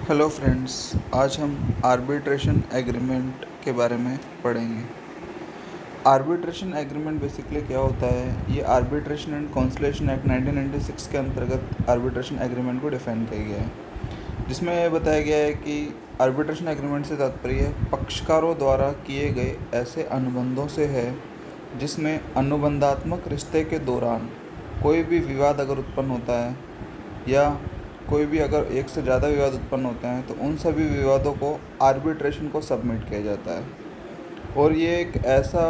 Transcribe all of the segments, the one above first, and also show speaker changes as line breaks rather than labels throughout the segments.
Hello friends, आज हम arbitration agreement के बारे में पढ़ेंगे। आर्बिट्रेशन एग्रीमेंट बेसिकली क्या होता है? ये आर्बिट्रेशन एंड कॉन्सुलेशन एक्ट 1996 के अंतर्गत आर्बिट्रेशन एग्रीमेंट को डिफाइन किया गया है, जिसमें यह बताया गया है कि आर्बिट्रेशन एग्रीमेंट से तात्पर्य पक्षकारों द्वारा किए गए ऐसे अनुबंधों से है जिसमें अनुबंधात्मक रिश्ते के दौरान कोई भी विवाद अगर उत्पन्न होता है या कोई भी अगर एक से ज़्यादा विवाद उत्पन्न होते हैं तो उन सभी विवादों को आर्बिट्रेशन को सबमिट किया जाता है। और ये एक ऐसा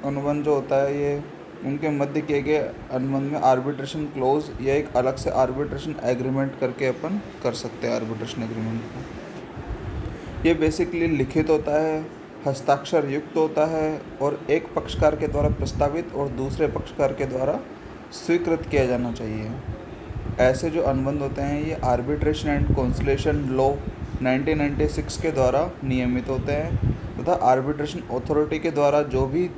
अनुबंध जो होता है, ये उनके मध्य किए गए अनुबंध में आर्बिट्रेशन क्लोज या एक अलग से आर्बिट्रेशन एग्रीमेंट करके अपन कर सकते हैं आर्बिट्रेशन एग्रीमेंट को। ये बेसिकली लिखित होता है, हस्ताक्षर युक्त होता है और एक पक्षकार के द्वारा प्रस्तावित और दूसरे पक्षकार के द्वारा स्वीकृत किया जाना चाहिए। ऐसे जो अनुबंध होते हैं ये आर्बिट्रेशन एंड कॉन्सुलेशन लॉ 1996 के द्वारा नियमित होते हैं तथा आर्बिट्रेशन अथॉरिटी के द्वारा जो भी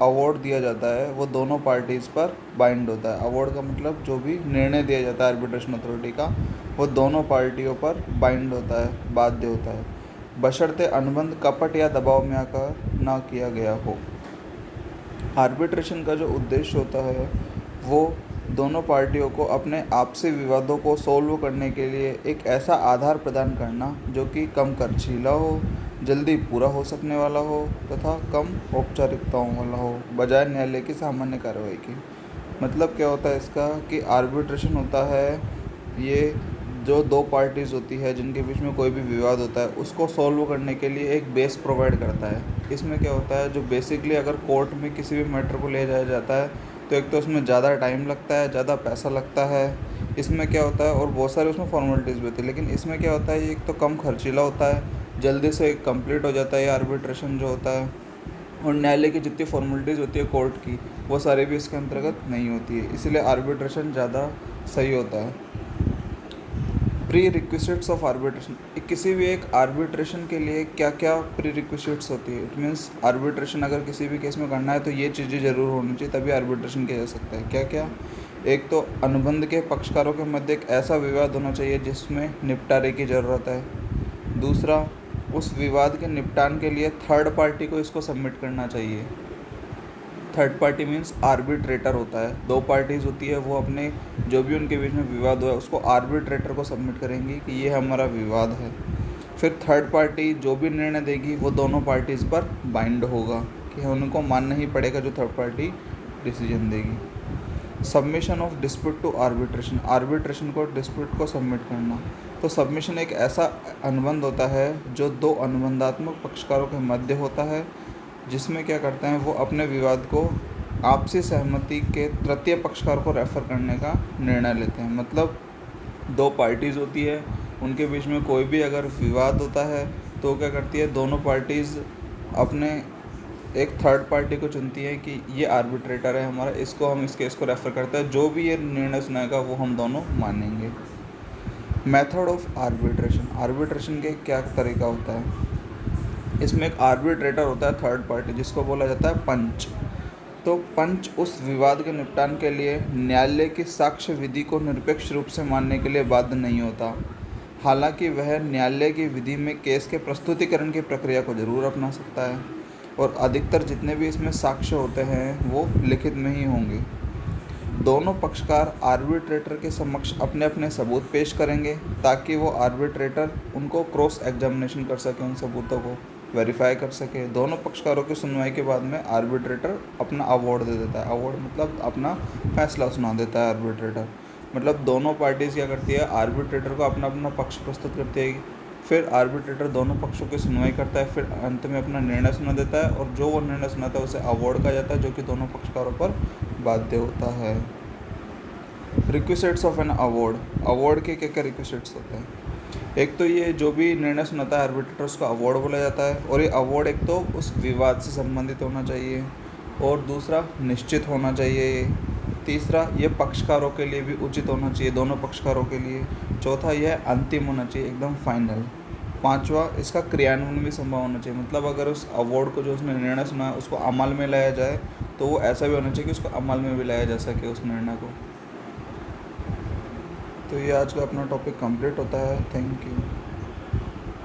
अवार्ड दिया जाता है वो दोनों पार्टीज़ पर बाइंड होता है। अवार्ड का मतलब जो भी निर्णय दिया जाता है आर्बिट्रेशन अथॉरिटी का, वो दोनों पार्टियों पर बाइंड होता है, बाध्य होता है, बशर्ते अनुबंध कपट या दबाव में आकर ना किया गया हो। आर्बिट्रेशन का जो उद्देश्य होता है वो दोनों पार्टियों को अपने आपसी विवादों को सोल्व करने के लिए एक ऐसा आधार प्रदान करना जो कि कम खर्चीला हो, जल्दी पूरा हो सकने वाला हो तथा कम औपचारिकताओं वाला हो, बजाय न्यायालय की सामान्य कार्रवाई की। मतलब क्या होता है इसका कि आर्बिट्रेशन होता है ये जो दो पार्टीज़ होती है जिनके बीच में कोई भी विवाद होता है उसको सॉल्व करने के लिए एक बेस प्रोवाइड करता है। इसमें क्या होता है, जो बेसिकली अगर कोर्ट में किसी भी मैटर को ले जाया जाता है तो एक तो उसमें ज़्यादा टाइम लगता है, ज़्यादा पैसा लगता है। इसमें क्या होता है, और बहुत सारे उसमें फॉर्मेलिटीज़ भी होती है, लेकिन इसमें क्या होता है, ये एक तो कम खर्चीला होता है, जल्दी से कंप्लीट हो जाता है ये आर्बिट्रेशन जो होता है, और न्यायालय की जितनी फॉर्मेलिटीज़ होती है कोर्ट की वो सारी भी इसके अंतर्गत नहीं होती है, इसलिए आर्बिट्रेशन ज़्यादा सही होता है। प्री रिक्विजिट्स ऑफ आर्बिट्रेशन, किसी भी एक आर्बिट्रेशन के लिए क्या क्या प्री रिक्विजिट्स होती है। इट मीन्स आर्बिट्रेशन अगर किसी भी केस में करना है तो ये चीज़ें ज़रूर होनी चाहिए तभी आर्बिट्रेशन किया जा सकता है। क्या क्या? एक तो अनुबंध के पक्षकारों के मध्य एक ऐसा विवाद होना चाहिए जिसमें निपटारे की ज़रूरत है। दूसरा, उस विवाद के निपटान के लिए थर्ड पार्टी को इसको सबमिट करना चाहिए। थर्ड पार्टी मीन्स आर्बिट्रेटर होता है, दो पार्टीज़ होती है, वो अपने जो भी उनके बीच में विवाद हुआ है उसको आर्बिट्रेटर को सबमिट करेंगी कि ये हमारा विवाद है। फिर थर्ड पार्टी जो भी निर्णय देगी वो दोनों पार्टीज़ पर बाइंड होगा कि उनको मानना ही पड़ेगा जो थर्ड पार्टी डिसीजन देगी। Submission of dispute to arbitration, arbitration को डिस्प्यूट को सबमिट करना। तो सबमिशन एक ऐसा अनुबंध होता है जो दो अनुबंधात्मक पक्षकारों के मध्य होता है, जिसमें क्या करते हैं वो अपने विवाद को आपसी सहमति के तृतीय पक्षकार को रेफ़र करने का निर्णय लेते हैं। मतलब दो पार्टीज़ होती है, उनके बीच में कोई भी अगर विवाद होता है तो क्या करती है, दोनों पार्टीज़ अपने एक थर्ड पार्टी को चुनती है कि ये आर्बिट्रेटर है हमारा, इसको हम इस केस को रेफ़र करते हैं, जो भी ये निर्णय सुनाएगा वो हम दोनों मानेंगे। मेथड ऑफ आर्बिट्रेशन, आर्बिट्रेशन के क्या तरीका होता है? इसमें एक आर्बिट्रेटर होता है थर्ड पार्टी जिसको बोला जाता है पंच। तो पंच उस विवाद के निपटान के लिए न्यायालय की साक्ष्य विधि को निरपेक्ष रूप से मानने के लिए बाध्य नहीं होता। हालांकि वह न्यायालय की विधि में केस के प्रस्तुतिकरण की प्रक्रिया को जरूर अपना सकता है, और अधिकतर जितने भी इसमें साक्ष्य होते हैं वो लिखित में ही होंगे। दोनों पक्षकार आर्बिट्रेटर के समक्ष अपने अपने सबूत पेश करेंगे ताकि वो आर्बिट्रेटर उनको क्रॉस एग्जामिनेशन कर सके, उन सबूतों को वेरीफाई कर सके। दोनों पक्षकारों की सुनवाई के बाद में आर्बिट्रेटर अपना अवार्ड दे देता है। अवार्ड मतलब अपना फैसला सुना देता है आर्बिट्रेटर। मतलब दोनों पार्टीज़ क्या करती है, आर्बिट्रेटर को अपना अपना पक्ष प्रस्तुत करती है, फिर आर्बिट्रेटर दोनों पक्षों की सुनवाई करता है, फिर अंत में अपना निर्णय सुना देता है, और जो वो निर्णय सुनाता है उसे अवार्ड कहा जाता है जो कि दोनों पक्षकारों पर बाध्य होता है। Requisites of an award, award के क्या क्या रिक्विजिट्स होते हैं? एक तो ये जो भी निर्णय सुनाता है आर्बिट्रेटर उसका अवार्ड बोला जाता है, और ये अवार्ड एक तो उस विवाद से संबंधित होना चाहिए, और दूसरा निश्चित होना चाहिए, तीसरा ये पक्षकारों के लिए भी उचित होना चाहिए, दोनों पक्षकारों के लिए, चौथा यह अंतिम होना चाहिए, एकदम फाइनल, पांचवा इसका क्रियान्वयन भी संभव होना चाहिए। मतलब अगर उस अवार्ड को जो उसने निर्णय सुना है उसको अमल में लाया जाए तो वो ऐसा भी होना चाहिए कि उसको अमल में भी लाया जा सके उस निर्णय को। तो ये आज का अपना टॉपिक कंप्लीट होता है। Thank you.